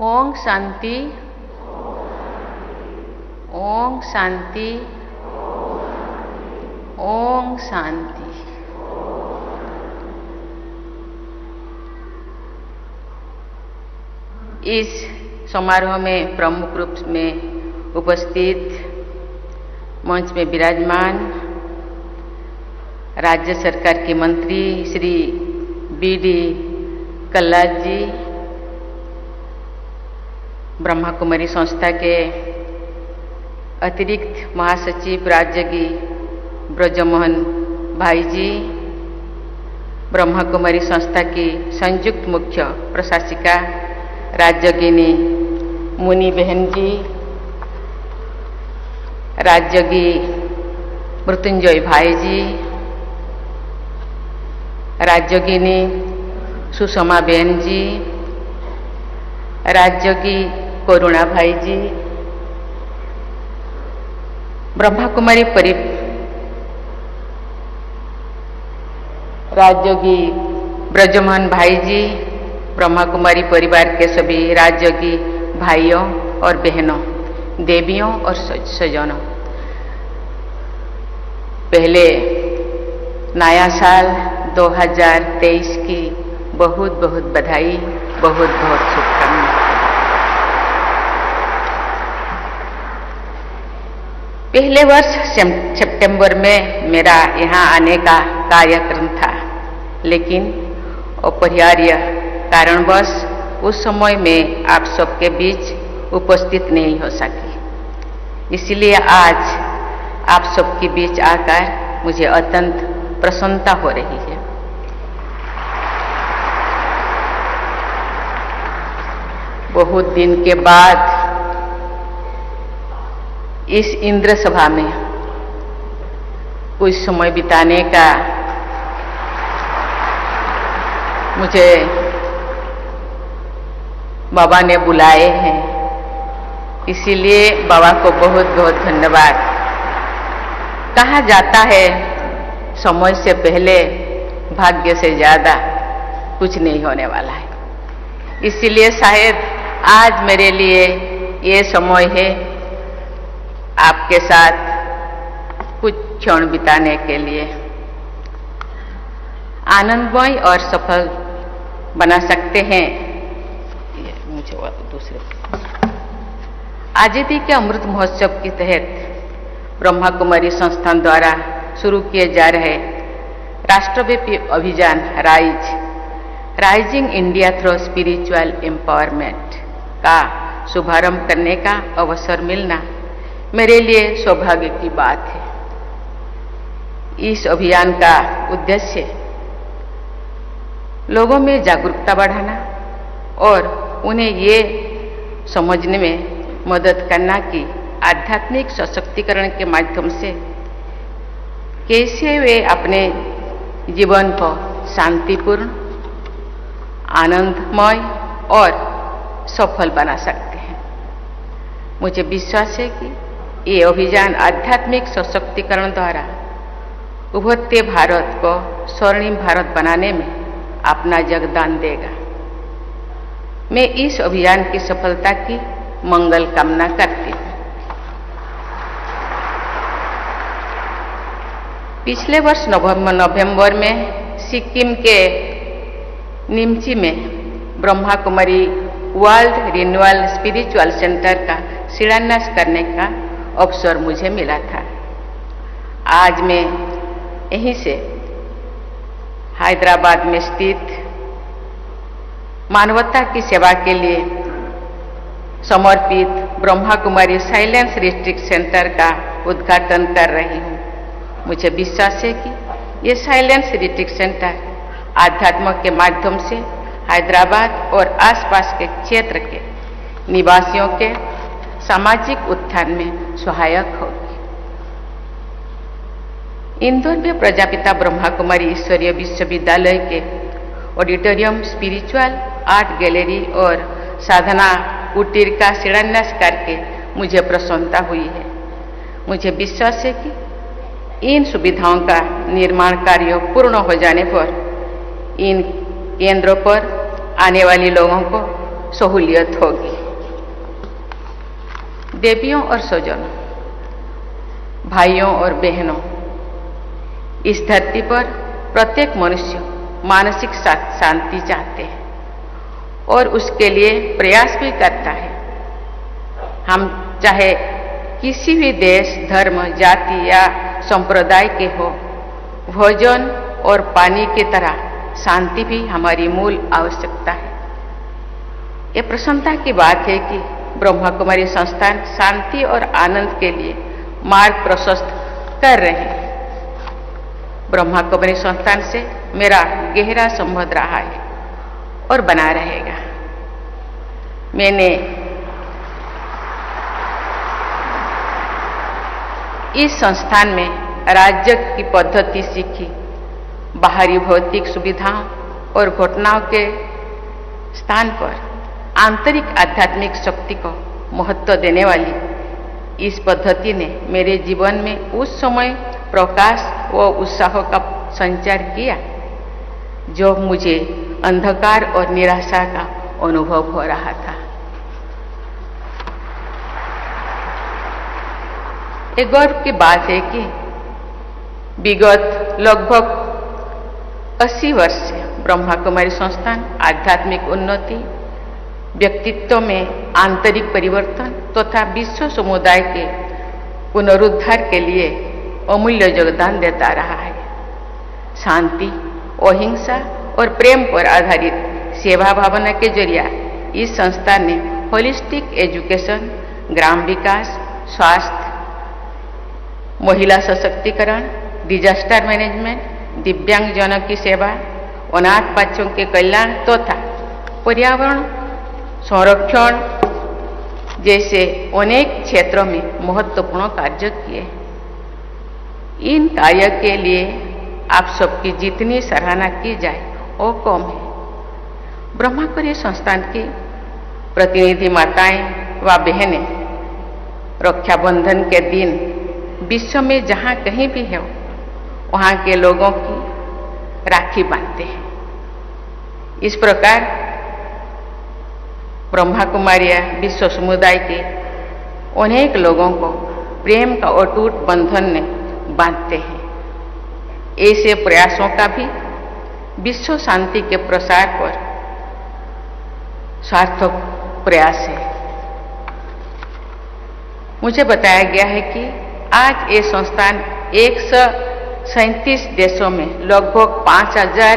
ओम शांति। ओम शांति। ओम शांति। इस समारोह में प्रमुख रूप में उपस्थित मंच में विराजमान राज्य सरकार के मंत्री श्री बी.डी. कल्लाद जी, ब्रह्मा कुमारी संस्था के अतिरिक्त महासचिव राज्यगी ब्रजमोहन भाई जी, ब्रह्मा कुमारी संस्था की संयुक्त मुख्य प्रशासिका राज्यगिनी मुनि बहन जी, राज्यगी मृत्युंजय भाई जी, राज्यगिनी सुषमा बहन जी, राज्यगी करुणा भाई जी, ब्रह्मा कुमारी राज्यगी ब्रजमोहन भाई जी, ब्रह्मा कुमारी परिवार के सभी राज्यगी भाइयों और बहनों, देवियों और सज्जनों, पहले नया साल 2023 की बहुत बहुत बधाई, बहुत बहुत शुभकामनाएं। पहले वर्ष सितंबर में मेरा यहाँ आने का कार्यक्रम था, लेकिन अपरिहार्य कारणवश उस समय में आप सबके बीच उपस्थित नहीं हो सकी। इसलिए आज आप सबके बीच आकर मुझे अत्यंत प्रसन्नता हो रही है। बहुत दिन के बाद इस इंद्र सभा में कुछ समय बिताने का मुझे बाबा ने बुलाए हैं, इसीलिए बाबा को बहुत बहुत धन्यवाद। कहा जाता है समय से पहले भाग्य से ज्यादा कुछ नहीं होने वाला है, इसीलिए शायद आज मेरे लिए ये समय है आपके साथ कुछ क्षण बिताने के लिए। आनंदमय और सफल बना सकते हैं। मुझे दूसरे आज़ादी के अमृत महोत्सव के तहत ब्रह्मा कुमारी संस्थान द्वारा शुरू किए जा रहे राष्ट्रव्यापी अभियान rising India through spiritual empowerment का शुभारंभ करने का अवसर मिलना मेरे लिए सौभाग्य की बात है। इस अभियान का उद्देश्य लोगों में जागरूकता बढ़ाना और उन्हें ये समझने में मदद करना कि आध्यात्मिक सशक्तिकरण के माध्यम से कैसे वे अपने जीवन को शांतिपूर्ण, आनंदमय और सफल बना सकते हैं। मुझे विश्वास है कि ये अभियान आध्यात्मिक सशक्तिकरण द्वारा उभरते भारत को स्वर्णिम भारत बनाने में अपना योगदान देगा। मैं इस अभियान की सफलता की मंगल कामना करती हूँ। पिछले वर्ष नवंबर में सिक्किम के निमची में Brahma Kumari world renewal spiritual centre का शिलान्यास करने का अवसर मुझे मिला था। आज मैं यहीं से हैदराबाद में स्थित मानवता की सेवा के लिए समर्पित Brahma Kumari silence retreat centre का उद्घाटन कर रही हूँ। मुझे विश्वास है कि ये साइलेंस रिट्रीट सेंटर आध्यात्म के माध्यम से हैदराबाद और आसपास के क्षेत्र के निवासियों के सामाजिक उत्थान में सहायक होगी। इंदौर में प्रजापिता ब्रह्मा कुमारी ईश्वरीय विश्वविद्यालय के ऑडिटोरियम, स्पिरिचुअल आर्ट गैलरी और साधना कुटीर का शिलान्यास करके मुझे प्रसन्नता हुई है। मुझे विश्वास है कि इन सुविधाओं का निर्माण कार्य पूर्ण हो जाने पर इन केंद्रों पर आने वाले लोगों को सहूलियत होगी। देवियों और स्वजनों, भाइयों और बहनों, इस धरती पर प्रत्येक मनुष्य मानसिक शांति चाहते हैं और उसके लिए प्रयास भी करता है। हम चाहे किसी भी देश, धर्म, जाति या संप्रदाय के हो, भोजन और पानी की तरह शांति भी हमारी मूल आवश्यकता है। ये प्रसन्नता की बात है कि ब्रह्मा कुमारी संस्थान शांति और आनंद के लिए मार्ग प्रशस्त कर रहे हैं। ब्रह्मा कुमारी संस्थान से मेरा गहरा संबंध रहा है और बना रहेगा। मैंने इस संस्थान में राज्य की पद्धति सीखी। बाहरी भौतिक सुविधाओं और घटनाओं के स्थान पर आंतरिक आध्यात्मिक शक्ति को महत्व देने वाली इस पद्धति ने मेरे जीवन में उस समय प्रकाश व उत्साह का संचार किया जो मुझे अंधकार और निराशा का अनुभव हो रहा था। एक गौरव की बात है कि विगत लगभग 80 वर्ष से ब्रह्मा कुमारी संस्थान आध्यात्मिक उन्नति, व्यक्तित्व में आंतरिक परिवर्तन तथा विश्व समुदाय के पुनरुद्धार के लिए अमूल्य योगदान देता रहा है। शांति, अहिंसा और प्रेम पर आधारित सेवा भावना के जरिए इस संस्थान ने होलिस्टिक एजुकेशन, ग्राम विकास, स्वास्थ्य, महिला सशक्तिकरण, डिजास्टर मैनेजमेंट, दिव्यांगजनों की सेवा, अनाथ बच्चों के कल्याण तथा पर्यावरण संरक्षण जैसे अनेक क्षेत्रों में महत्वपूर्ण कार्य किए। इन कार्य के लिए आप सबकी जितनी सराहना की जाए वो कम है। ब्रह्मा कुमारी संस्थान की प्रतिनिधि माताएं व बहनें रक्षाबंधन के दिन विश्व में जहाँ कहीं भी हो वहाँ के लोगों की राखी बांधते हैं। इस प्रकार ब्रह्मा कुमारियाँ विश्व समुदाय के अनेक लोगों को प्रेम का अटूट बंधन में बांधते हैं। ऐसे प्रयासों का भी विश्व शांति के प्रसार पर सार्थक प्रयास है। मुझे बताया गया है कि आज ये संस्थान 137 देशों में लगभग 5000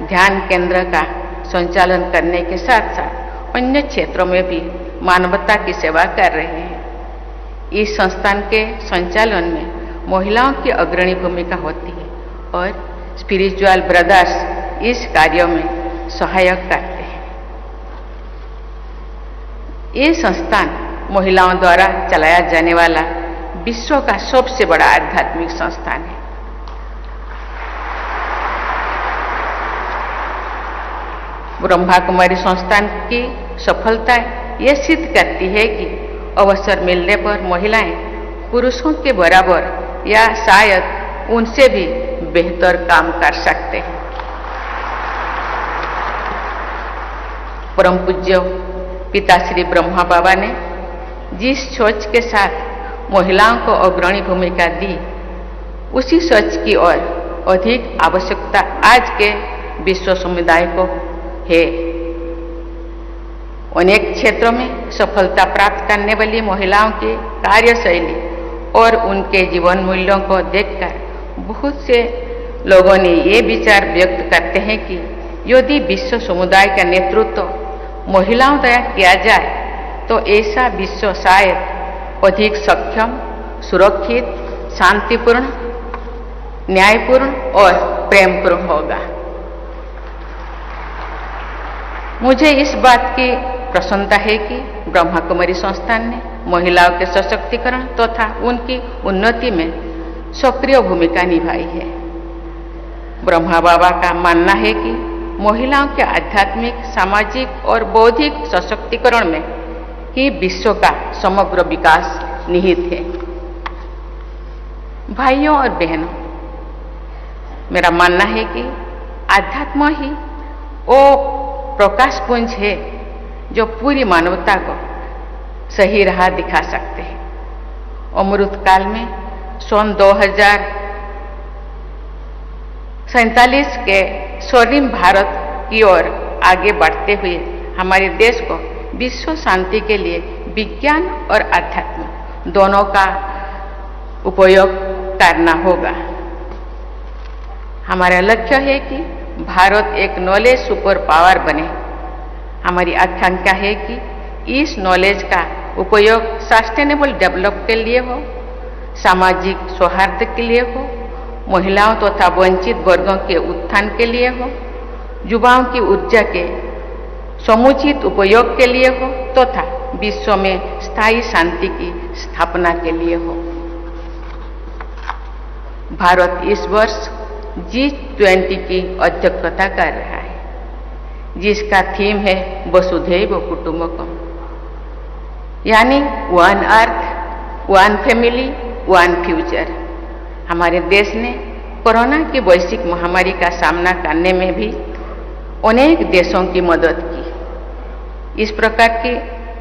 ध्यान केंद्र का संचालन करने के साथ साथ अन्य क्षेत्रों में भी मानवता की सेवा कर रहे हैं। इस संस्थान के संचालन में महिलाओं की अग्रणी भूमिका होती है और स्पिरिचुअल ब्रदर्स इस कार्यों में सहायक करते हैं। ये संस्थान महिलाओं द्वारा चलाया जाने वाला विश्व का सबसे बड़ा आध्यात्मिक संस्थान है। ब्रह्मा कुमारी संस्थान की सफलता यह सिद्ध करती है कि अवसर मिलने पर महिलाएं पुरुषों के बराबर या शायद उनसे भी बेहतर काम कर सकते हैं। परम पूज्य पिताश्री ब्रह्मा बाबा ने जिस सोच के साथ महिलाओं को अग्रणी भूमिका दी, उसी सोच की ओर अधिक आवश्यकता आज के विश्व समुदाय को है। अनेक क्षेत्रों में सफलता प्राप्त करने वाली महिलाओं की कार्यशैली और उनके जीवन मूल्यों को देखकर बहुत से लोगों ने ये विचार व्यक्त करते हैं कि यदि विश्व समुदाय का नेतृत्व महिलाओं द्वारा किया जाए तो ऐसा विश्व शायद अधिक सक्षम, सुरक्षित, शांतिपूर्ण, न्यायपूर्ण और प्रेमपूर्ण होगा। मुझे इस बात की प्रसन्नता है कि ब्रह्मा कुमारी संस्थान ने महिलाओं के सशक्तिकरण तथा उनकी उन्नति में सक्रिय भूमिका निभाई है। ब्रह्मा बाबा का मानना है कि महिलाओं के आध्यात्मिक, सामाजिक और बौद्धिक सशक्तिकरण में ही विश्व का समग्र विकास निहित है। भाइयों और बहनों, मेरा मानना है कि आध्यात्म ही वो प्रकाश पुंज है जो पूरी मानवता को सही राह दिखा सकते हैं। अमृत काल में सन 2047 के स्वर्णिम भारत की ओर आगे बढ़ते हुए हमारे देश को विश्व शांति के लिए विज्ञान और अध्यात्म दोनों का उपयोग करना होगा। हमारा लक्ष्य है कि भारत एक नॉलेज सुपर पावर बने। हमारी आकांक्षा है कि इस नॉलेज का उपयोग सस्टेनेबल डेवलप के लिए हो, सामाजिक सौहार्द के लिए हो, महिलाओं तथा वंचित वर्गों के उत्थान के लिए हो, युवाओं की ऊर्जा के समुचित उपयोग के लिए हो तथा विश्व में स्थायी शांति की स्थापना के लिए हो। भारत इस वर्ष G20 की अध्यक्षता कर रहा है, जिसका थीम है वसुधैव कुटुंबकम, यानी one earth, one family, one future. हमारे देश ने कोरोना की वैश्विक महामारी का सामना करने में भी अनेक देशों की मदद की। इस प्रकार की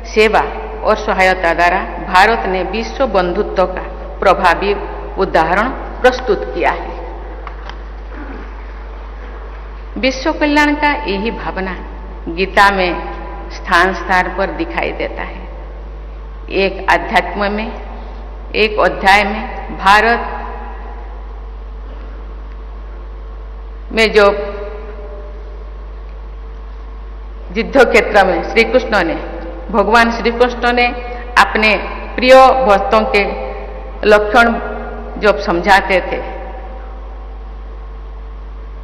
सेवा और सहायता द्वारा भारत ने विश्व बंधुत्व का प्रभावी उदाहरण प्रस्तुत किया है। विश्व कल्याण का यही भावना गीता में स्थान स्थान पर दिखाई देता है। एक अध्यात्म में, एक अध्याय में भारत में जो युद्ध क्षेत्र में भगवान श्री कृष्ण ने अपने प्रिय भक्तों के लक्षण जब समझाते थे,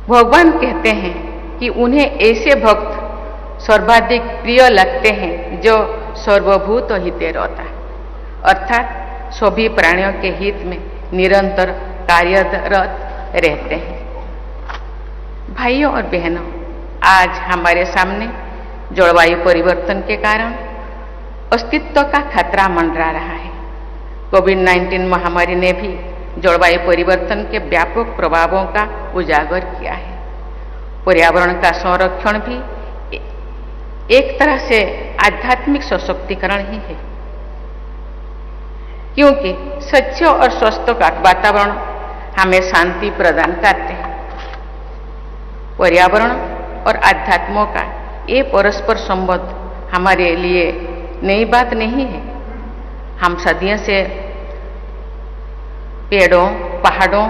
भगवान कहते हैं कि उन्हें ऐसे भक्त सर्वाधिक प्रिय लगते हैं जो सर्वभूत हिते रहता है, अर्थात सभी प्राणियों के हित में निरंतर कार्यरत रहते हैं। भाइयों और बहनों, आज हमारे सामने जलवायु परिवर्तन के कारण अस्तित्व का खतरा मंडरा रहा है। कोविड-19 महामारी ने भी जलवायु परिवर्तन के व्यापक प्रभावों का उजागर किया है। पर्यावरण का संरक्षण भी एक तरह से आध्यात्मिक सशक्तिकरण ही है, क्योंकि स्वच्छ और स्वस्थ वातावरण हमें शांति प्रदान करते हैं। पर्यावरण और आध्यात्मों का ये परस्पर संबंध हमारे लिए नई बात नहीं है। हम सदियों से पेड़ों, पहाड़ों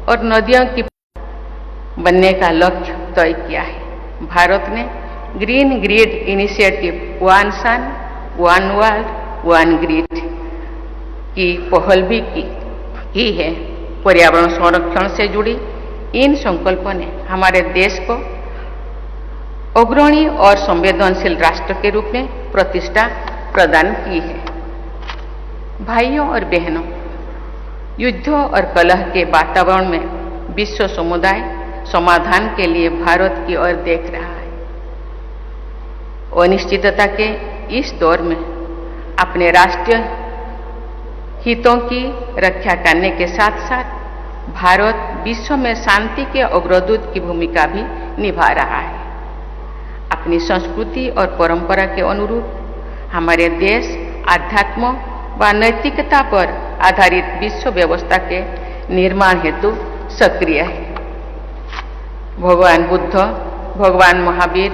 और नदियों की बनने का लक्ष्य तय किया है। भारत ने ग्रीन ग्रिड इनिशिएटिव, वन सन, वन वर्ल्ड, वन ग्रिड की पहल भी की है। पर्यावरण संरक्षण से जुड़ी इन संकल्पों ने हमारे देश को अग्रणी और संवेदनशील राष्ट्र के रूप में प्रतिष्ठा प्रदान की है। भाइयों और बहनों, युद्ध और कलह के वातावरण में विश्व समुदाय समाधान के लिए भारत की ओर देख रहा है। अनिश्चितता के इस दौर में अपने राष्ट्रीय हितों की रक्षा करने के साथ साथ भारत विश्व में शांति के अग्रदूत की भूमिका भी निभा रहा है। अपनी संस्कृति और परंपरा के अनुरूप हमारे देश अध्यात्म व नैतिकता पर आधारित विश्व व्यवस्था के निर्माण हेतु सक्रिय है। भगवान बुद्ध, भगवान महावीर,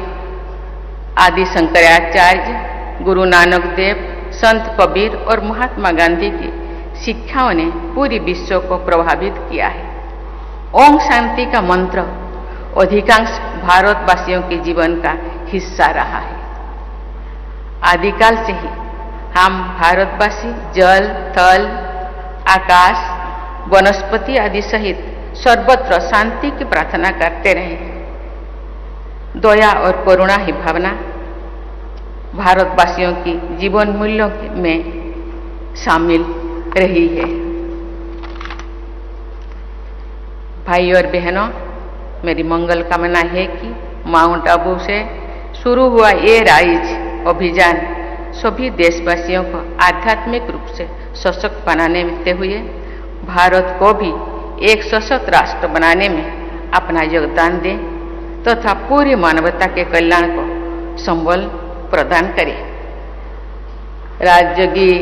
आदि शंकराचार्य, गुरु नानक देव, संत कबीर और महात्मा गांधी की शिक्षाओं ने पूरी विश्व को प्रभावित किया है। ओम शांति का मंत्र अधिकांश भारतवासियों के जीवन का हिस्सा रहा है। आदिकाल से ही हम भारतवासी जल, थल, आकाश, वनस्पति आदि सहित सर्वत्र शांति की प्रार्थना करते रहे। दया और करुणा ही भावना भारतवासियों की जीवन मूल्यों में शामिल रही है। भाई और बहनों, मेरी मंगल कामना है कि माउंट आबू से शुरू हुआ ये राइज अभियान सभी देशवासियों को आध्यात्मिक रूप से सशक्त बनाने हुए भारत को भी एक सशक्त राष्ट्र बनाने में अपना योगदान दें तथा पूरी मानवता के कल्याण को संबल प्रदान करे। राजयोगी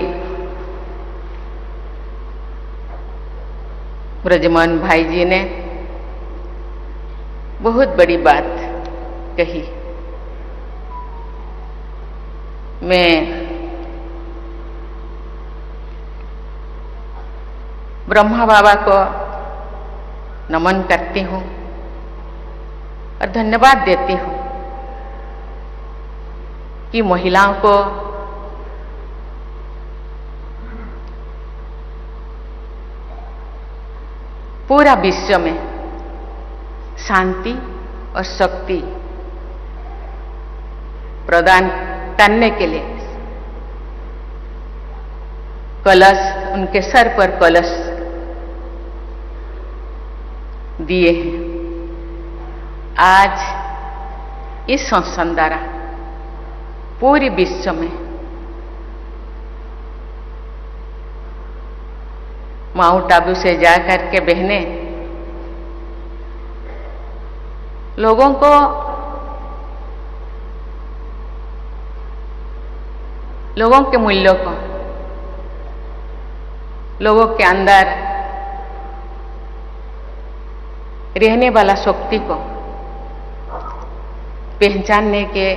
ब्रजमोहन भाई जी ने बहुत बड़ी बात कही। मैं ब्रह्मा बाबा को नमन करती हूँ और धन्यवाद देती हूँ कि महिलाओं को पूरा विश्व में शांति और शक्ति प्रदान करने के लिए कलश, उनके सर पर कलश दिए हैं। आज इस संस्थान द्वारा पूरे विश्व में माउंट आबू से जाकर के बहनें लोगों को लोगों के मूल्यों को, लोगों के अंदर रहने वाला शक्ति को पहचानने के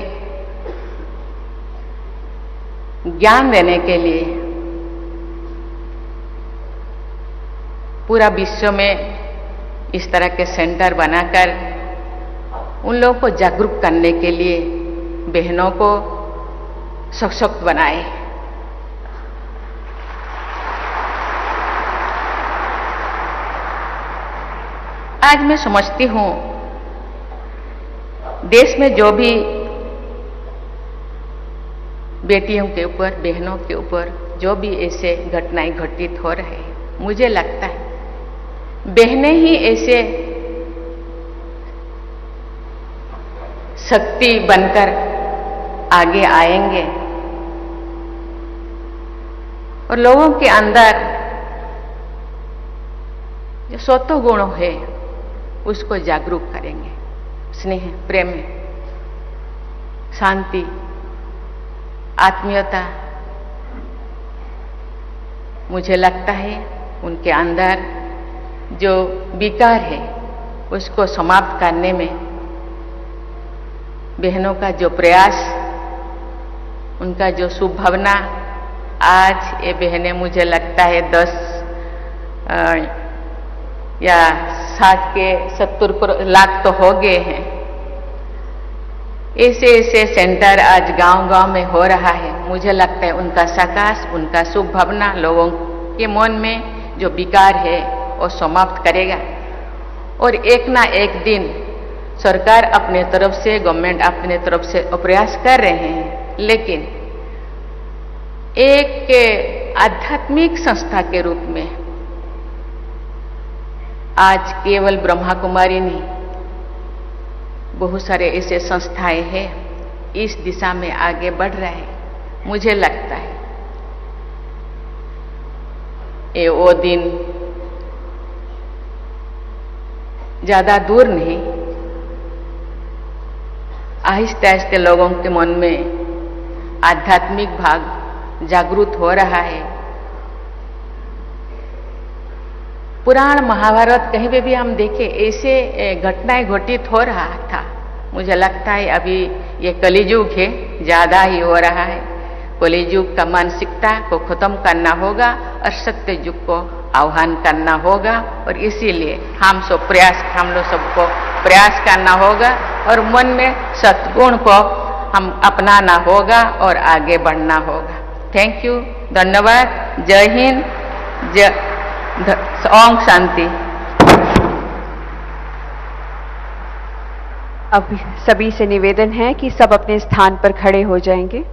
ज्ञान देने के लिए पूरा विश्व में इस तरह के सेंटर बनाकर उन लोगों को जागरूक करने के लिए बहनों को सशक्त बनाए। आज मैं समझती हूं देश में जो भी बेटियों के ऊपर, बहनों के ऊपर जो भी ऐसे घटनाएं घटित हो रहे हैं, मुझे लगता है बहनें ही ऐसे शक्ति बनकर आगे आएंगे और लोगों के अंदर जो स्वतः गुण है उसको जागरूक करेंगे। स्नेह, प्रेम, शांति, आत्मीयता, मुझे लगता है उनके अंदर जो विकार है उसको समाप्त करने में बहनों का जो प्रयास, उनका जो शुभ भावना, आज ये बहनें मुझे लगता है 10 या 60 के 70 लाख तो हो गए हैं। ऐसे ऐसे सेंटर आज गांव-गांव में हो रहा है। मुझे लगता है उनका सकाश, उनका शुभ भावना लोगों के मन में जो विकार है वो समाप्त करेगा और एक ना एक दिन सरकार अपने तरफ से, गवर्नमेंट अपने तरफ से प्रयास कर रहे हैं, लेकिन एक आध्यात्मिक संस्था के रूप में आज केवल ब्रह्मा कुमारी नहीं, बहुत सारे ऐसे संस्थाएं हैं इस दिशा में आगे बढ़ रहे हैं। मुझे लगता है ये वो दिन ज्यादा दूर नहीं, आहिस्ते आहिस्ते लोगों के मन में आध्यात्मिक भाग जागृत हो रहा है। पुराण महाभारत कहीं पे भी हम देखें ऐसे घटनाएं घटित हो रहा था। मुझे लगता है अभी ये कलियुग है, ज्यादा ही हो रहा है। कलियुग का मानसिकता को खत्म करना होगा और सत्य युग को आह्वान करना होगा और इसीलिए हम लोग सबको प्रयास करना होगा और मन में सद्गुण को हम अपनाना होगा और आगे बढ़ना होगा। थैंक यू, धन्यवाद। जय हिंद, ओम शांति। अब सभी से निवेदन है कि सब अपने स्थान पर खड़े हो जाएंगे।